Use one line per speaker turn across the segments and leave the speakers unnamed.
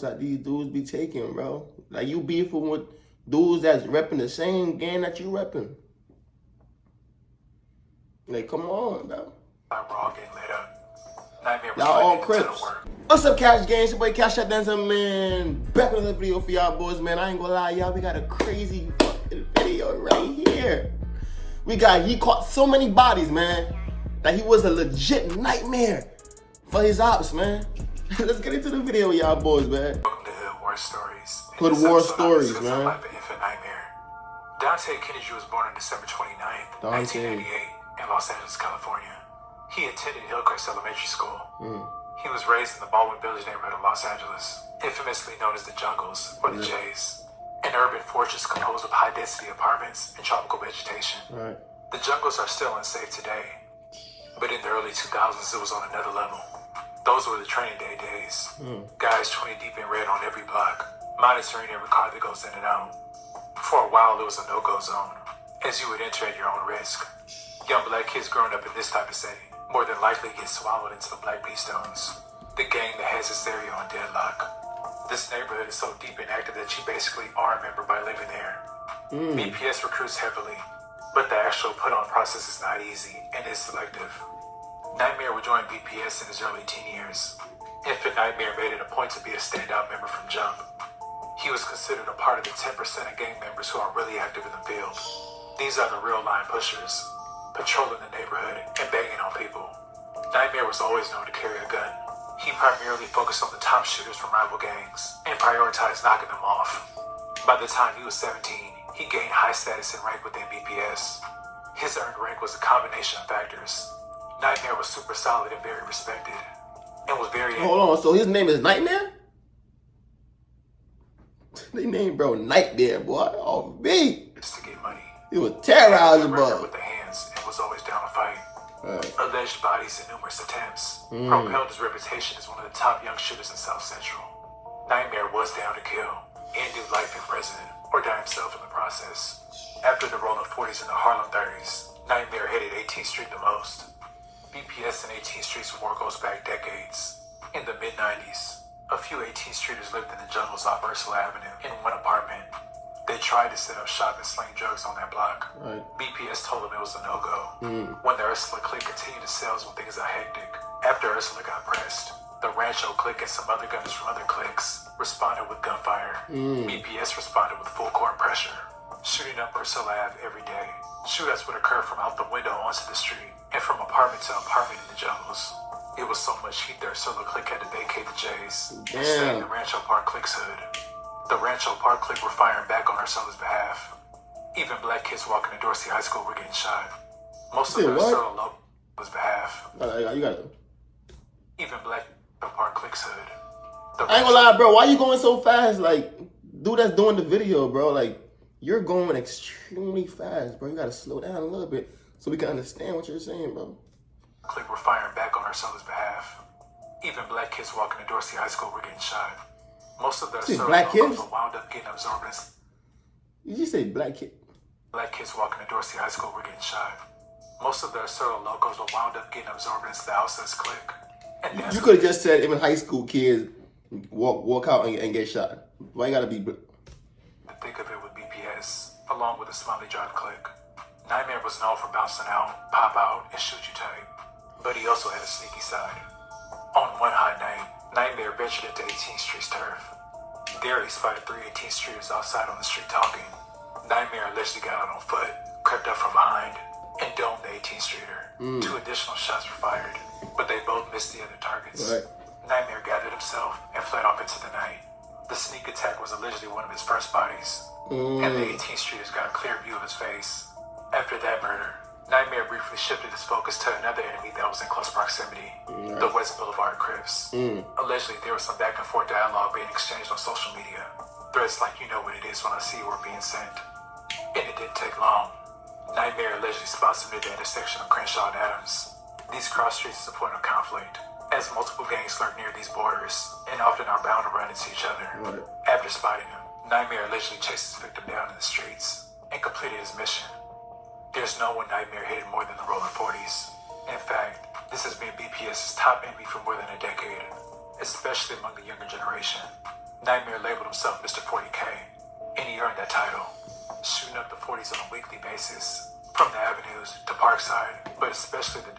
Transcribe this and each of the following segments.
that these dudes be taking, bro. Like, you beefing with dudes that's repping the same game that you repping. Like, come on, bro.
We're all getting lit up. Nitemare was
Y'all all
putting into
Crips.
the work.
What's up, Cash Gang? It's your boy Cashout Dancer, man. Back with another video for y'all boys, man. I ain't gonna lie, y'all. We got a crazy fucking video right here. He caught so many bodies, man, that he was a legit nightmare for his ops, man. Let's get into the video, y'all boys, man.
Welcome to Hood War Stories.
Hood War Stories, man.
Life of Infant Nitemare. Dante Kennedy was born on December 29th, 1988 in Los Angeles, California. He attended Hillcrest Elementary School. He was raised in the Baldwin Village neighborhood of Los Angeles, infamously known as the Jungles, or the Jays. An urban fortress composed of high-density apartments and tropical vegetation. The Jungles are still unsafe today, but in the early 2000s, it was on another level. Those were the training day days. Guys 20 deep in red on every block, monitoring every car that goes in and out. For a while, it was a no-go zone, as you would enter at your own risk. Young black kids growing up in this type of setting more than likely get swallowed into the Black Bee Stones, the gang that has its area on deadlock. This neighborhood is so deep and active that you basically are a member by living there. BPS recruits heavily, but the actual put-on process is not easy and is selective. Nitemare would join BPS in his early teen years. Infant Nitemare made it a point to be a standout member from jump. He was considered a part of the 10% of gang members who are really active in the field. These are the real line pushers, patrolling the neighborhood and banging on people. Nitemare was always known to carry a gun. He primarily focused on the top shooters from rival gangs and prioritized knocking them off. By the time he was 17, he gained high status and rank within BPS. His earned rank was a combination of factors. Nitemare was super solid and very respected, and was very...
Hold on, so his name is Nightmare? They named bro Nightmare, boy. Oh, me.
...to get money.
He was terrorizing,
with the hands and was always down to fight. Alleged bodies and numerous attempts propelled his reputation as one of the top young shooters in South Central. Nitemare was down to kill and do life in prison or die himself in the process. After the rolling 40s and the Harlem 30s, Nitemare hated 18th Street the most. BPS and 18th Street's war goes back decades. In the mid-90s, a few 18th Streeters lived in the Jungles off Ursula Avenue in one apartment. They tried to set up shop and sling drugs on that block. BPS told them it was a no-go. When the Ursula clique continued to sell when things got hectic. After Ursula got pressed, the Rancho clique and some other gunners from other cliques responded with gunfire. BPS responded with full court pressure, shooting up Ursula Ave every day. Shootouts would occur from out the window onto the street and from apartment to apartment in the Jungles. It was so much heat the Ursula clique had to vacate the Jays and stay in the Rancho Park clique's hood. The Rancho Park clique were firing back on Ursula's behalf. Even black kids walking to Dorsey High School were getting shot. Most of the Ursula locals' behalf.
You got it.
Even black Park clique's hood.
I ain't gonna lie, bro. Why you going so fast? Like, dude that's doing the video, bro. Like, you're going extremely fast, bro. You gotta slow down a little bit so we can understand what you're saying, bro.
Clique were firing back on Ursula's behalf. Even black kids walking to Dorsey High School were getting shot. Most of the
black kids
wound up getting absorbed.
Did you say black kid?
Black kids walking to Dorsey High School were getting shot. Most of the Ursula locals were wound up getting absorbed into the Outsets clique. And
you could have just said even high school kids walk out and get shot. Why you gotta be?
The thick of it with BPS, along with the Smiley Drive clique. Nitemare was known for bouncing out, pop out, and shoot you tight. But he also had a sneaky side. On one hot night, Nitemare ventured into 18th Street's turf. There he spotted 3 18th Streeters outside on the street talking. Nitemare allegedly got out on foot, crept up from behind, and domed the 18th Streeter. 2 additional shots were fired, but they both missed the other targets. Nitemare gathered himself and fled off into the night. The sneak attack was allegedly one of his first bodies, and the 18th Streeters got a clear view of his face. After that murder, Nitemare briefly shifted his focus to another enemy that was in close proximity, the West Boulevard Crips. Allegedly, there was some back and forth dialogue being exchanged on social media. Threats like, "You know what it is when I see you," were being sent. And it didn't take long. Nitemare allegedly spots him near the intersection of Crenshaw and Adams. These cross streets is a point of conflict, as multiple gangs lurk near these borders and often are bound to run into each other. After spotting him, Nitemare allegedly chased his victim down in the streets and completed his mission. There's no one Nitemare hated more than the Rolling 40s. In fact, this has been BPS's top enemy for more than a decade, especially among the younger generation. Nitemare labeled himself Mr. 40K, and he earned that title, shooting up the 40s on a weekly basis, from the avenues to Parkside, but especially the...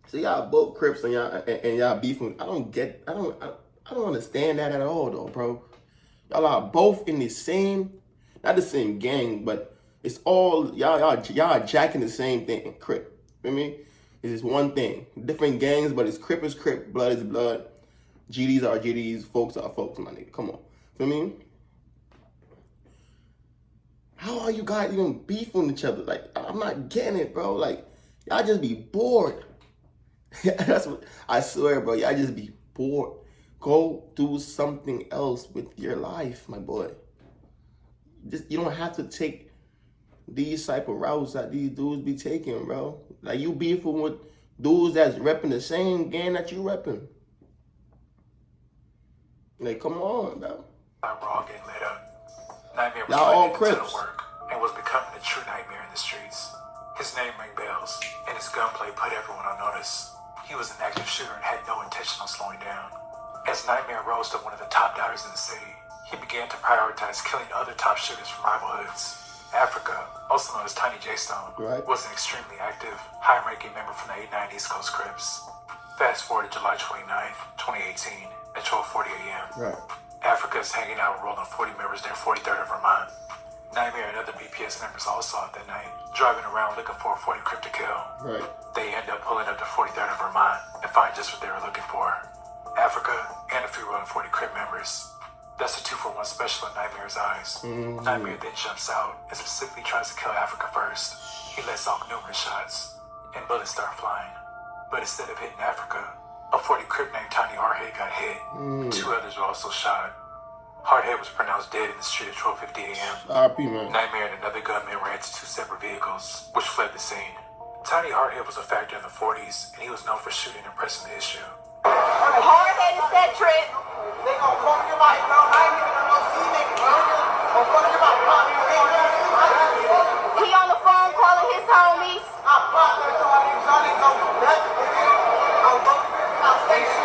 So y'all both Crips and y'all beefing. I don't understand that at all though, bro. Y'all are both in the same, not the same gang, but it's all y'all jacking the same thing. Crip, you know what I mean? It's just one thing. Different gangs, but it's Crip is Crip, blood is blood. GDs are GDs, folks are folks, my nigga. Come on, feel me? How are you guys even beefing with each other? Like, I'm not getting it, bro. Like, y'all just be bored. That's what I swear, bro. Y'all just be bored. Go do something else with your life, my boy. You don't have to take these type of routes that these dudes be taking, bro. Like, you beefing with dudes that's repping the same gang that you repping. Like, come on, bro.
We're all getting lit up. Nitemare was
Y'all all
putting in a ton of
Crips.
work and was becoming a true nightmare in the streets. His name rang bells, and his gunplay put everyone on notice. He was an active shooter and had no intention of slowing down. As Nitemare rose to one of the top doubters in the city, he began to prioritize killing other top shooters from rival hoods. Africa, also known as Tiny J Stone,
Right.
was an extremely active, high-ranking member from the 890 East Coast Crips. Fast forward to July 29th, 2018, at 12:40 a.m.
Right.
Africa is hanging out with rolling 40 members near 43rd of Vermont. Nitemare and other BPS members all saw it that night, driving around looking for a 40 Crip to kill.
Right.
They end up pulling up to 43rd of Vermont and find just what they were looking for. Africa and a few rolling 40 Crip members. That's a 2-for-1 special in Nightmare's eyes. Nitemare then jumps out and specifically tries to kill Africa first. He lets off numerous shots, and bullets start flying. But instead of hitting Africa, a 40 Crip named Tiny Hardhead got hit. 2 others were also shot. Hardhead was pronounced dead in the street at 12:50 a.m.
RP, man.
Nitemare and another gunman ran to 2 separate vehicles, which fled the scene. Tiny Hardhead was a factor in the 40s, and he was known for shooting and pressing the issue.
Hardhead is that trip. They gon' fuck you like, bro. I ain't even gonna see niggas, bro. Gon' fuck you like, bro. He on the phone calling his homies. I'm popping to all these Johnny's on the left. I'm fucking out station.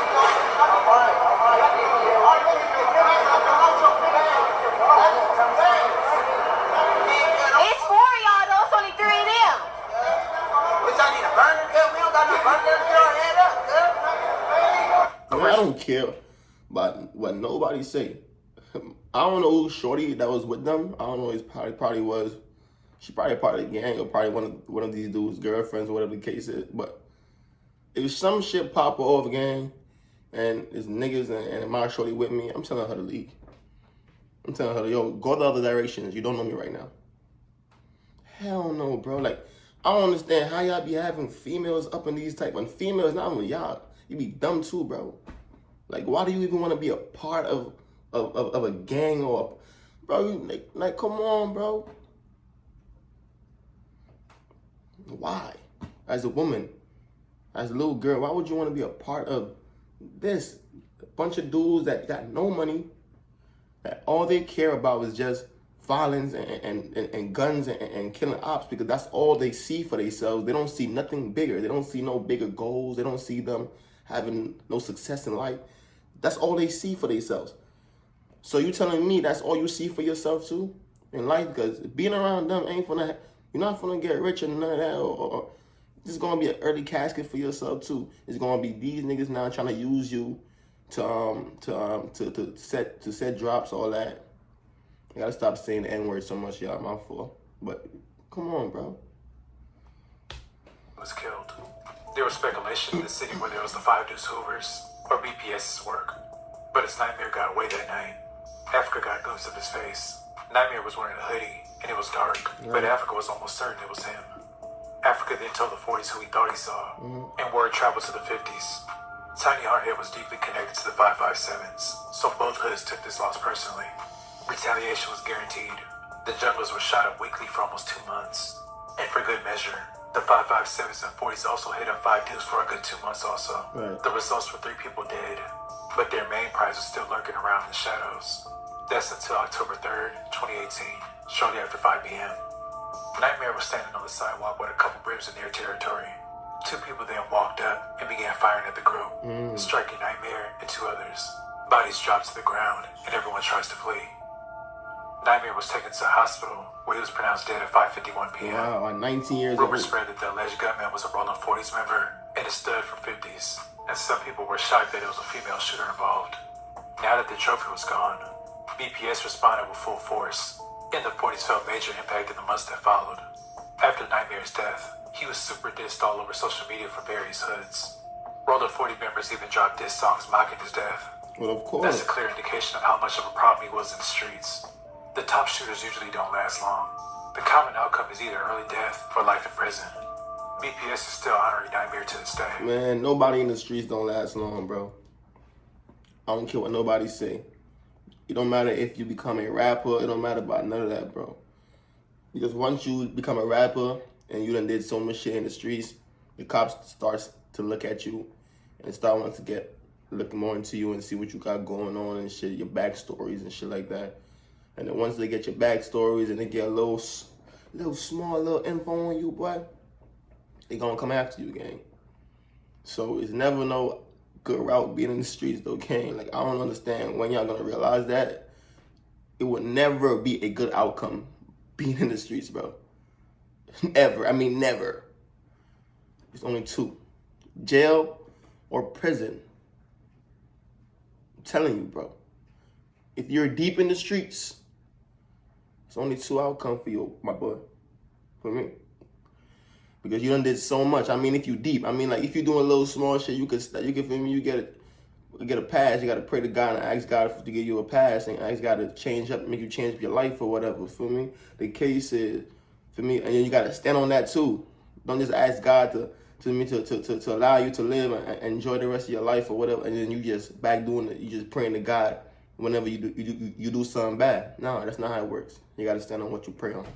It's 4 of y'all, though. It's only 3 of them. Which I need a burner, girl. We don't got no burner. Girl, head up, girl.
I don't care about what nobody say. I don't know who shorty that was with them. I don't know his probably was. She probably part of the gang or probably one of these dudes' girlfriends or whatever the case is. But if some shit pop off gang and there's niggas and my shorty with me, I'm telling her to leave. I'm telling her, yo, go the other directions. You don't know me right now. Hell no, bro. Like, I don't understand how y'all be having females up in these type. When females, not only y'all, you be dumb too, bro. Like, why do you even want to be a part of a gang or, bro? You, like, come on, bro. Why? As a woman, as a little girl, why would you want to be a part of this? A bunch of dudes that got no money, that all they care about is just violence and guns and killing ops, because that's all they see for themselves. They don't see nothing bigger. They don't see no bigger goals. They don't see them having no success in life. That's all they see for themselves. So you telling me that's all you see for yourself too in life? Because being around them ain't gonna, you're not gonna get rich and none of that, or this is gonna be an early casket for yourself too. It's gonna be these niggas now trying to use you to set drops, all that. I gotta stop saying the N-word so much, y'all. My fault. But come on, bro.
Was killed. There was speculation in the city where there was the 5 Deuce Hoovers or BPS's work. But as Nitemare got away that night, Africa got a glimpse of his face. Nitemare was wearing a hoodie and it was dark, but Africa was almost certain it was him. Africa then told the 40s who he thought he saw, and word traveled to the 50s. Tiny Hardhead was deeply connected to the 557s, so both hoods took this loss personally. Retaliation was guaranteed. The jugglers were shot up weekly for almost 2 months. And for good measure, the 557s and 40s also hit up 5 Deuce for a good 2 months also.
Right.
The results were 3 people dead, but their main prize was still lurking around in the shadows. That's until October 3rd, 2018, shortly after 5 p.m. Nitemare was standing on the sidewalk with a couple bribs in their territory. 2 people then walked up and began firing at the group, striking Nitemare and 2 others. Bodies drop to the ground, and everyone tries to flee. Nitemare was taken to the hospital, where he was pronounced dead at 5:51 p.m.
Wow, at 19 years old.
Rumors spread that the alleged gunman was a Rolling 40s member and a stud from 50s, and some people were shocked that it was a female shooter involved. Now that the trophy was gone, BPS responded with full force, and the 40s felt major impact in the months that followed. After Nitemare's death, he was super dissed all over social media from various hoods. Rolling 40 members even dropped diss songs mocking his death.
Well, of course.
That's a clear indication of how much of a problem he was in the streets. The top shooters usually don't last long. The common outcome is either early death or life in prison. BPS is still honoring Nitemare to this day.
Man, nobody in the streets don't last long, bro. I don't care what nobody say. It don't matter if you become a rapper. It don't matter about none of that, bro. Because once you become a rapper and you done did so much shit in the streets, the cops starts to look at you and start wanting to look more into you and see what you got going on and shit, your backstories and shit like that. And then once they get your backstories and they get a little small info on you, boy, they gonna come after you, gang. So it's never no good route being in the streets, though, gang. Like, I don't understand when y'all gonna realize that. It would never be a good outcome being in the streets, bro. Ever. I mean, never. There's only two. Jail or prison. I'm telling you, bro. If you're deep in the streets, it's only two outcomes for you, my boy. For me. Because you done did so much. I mean, if you deep. I mean, like, if you're doing a little small shit, you can feel me, you get a pass. You got to pray to God and ask God to give you a pass and ask God to change up, make you change up your life or whatever, feel me? The case is, for me, and then you got to stand on that too. Don't just ask God to allow you to live and enjoy the rest of your life or whatever, and then you just back doing it. You just praying to God whenever you do something bad. No, that's not how it works. You got to stand on what you pray on.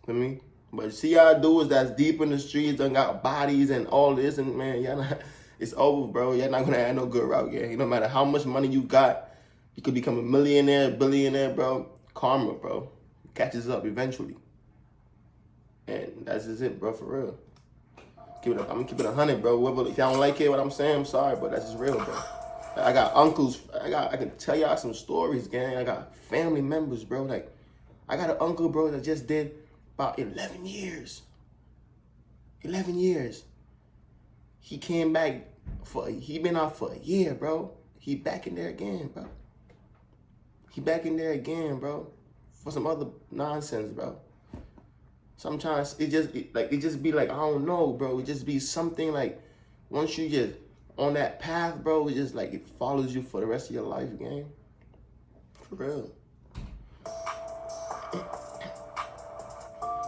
Feel me? But see y'all dudes that's deep in the streets, done got bodies and all this, and man, y'all not, it's over, bro. Y'all not gonna have no good route, yeah. No matter how much money you got, you could become a millionaire, billionaire, bro. Karma, bro, catches up eventually. And that's just it, bro, for real. I'm gonna keep it 100, bro. If y'all don't like it, what I'm saying, I'm sorry, but that's just real, bro. I got uncles. I can tell y'all some stories, gang. I got family members, bro. Like, I got an uncle, bro, that just did about 11 years. 11 years. He came back he been out for a year, bro. He back in there again, bro. He back in there again, bro. For some other nonsense, bro. Sometimes it just be like, I don't know, bro. It just be something like, once you just on that path, bro, it just like, it follows you for the rest of your life, gang. For real.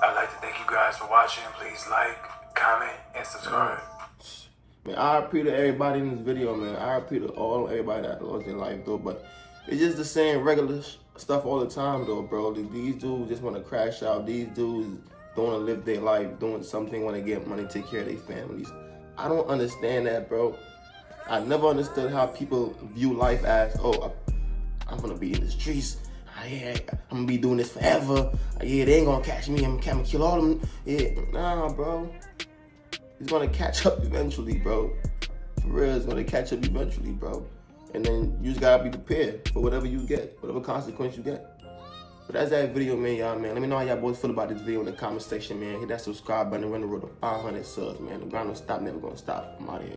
I'd like to thank you guys for watching. Please like, comment, and subscribe.
Man, RIP to everybody in this video, man. RIP to everybody that lost their life, though. But it's just the same regular stuff all the time, though, bro. These dudes just want to crash out. These dudes don't want to live their life, doing something when they get money, take care of their families. I don't understand that, bro. I never understood how people view life as, oh, I'm going to be in the streets. Yeah, I'm going to be doing this forever. Yeah, they ain't going to catch me. I'm going to kill all of them. Yeah, nah, bro. It's going to catch up eventually, bro. For real, it's going to catch up eventually, bro. And then you just got to be prepared for whatever you get, whatever consequence you get. But that's that video, man, y'all, man. Let me know how y'all boys feel about this video in the comment section, man. Hit that subscribe button and run the road to 500 subs, man. The grind don't stop, never going to stop. I'm out of here.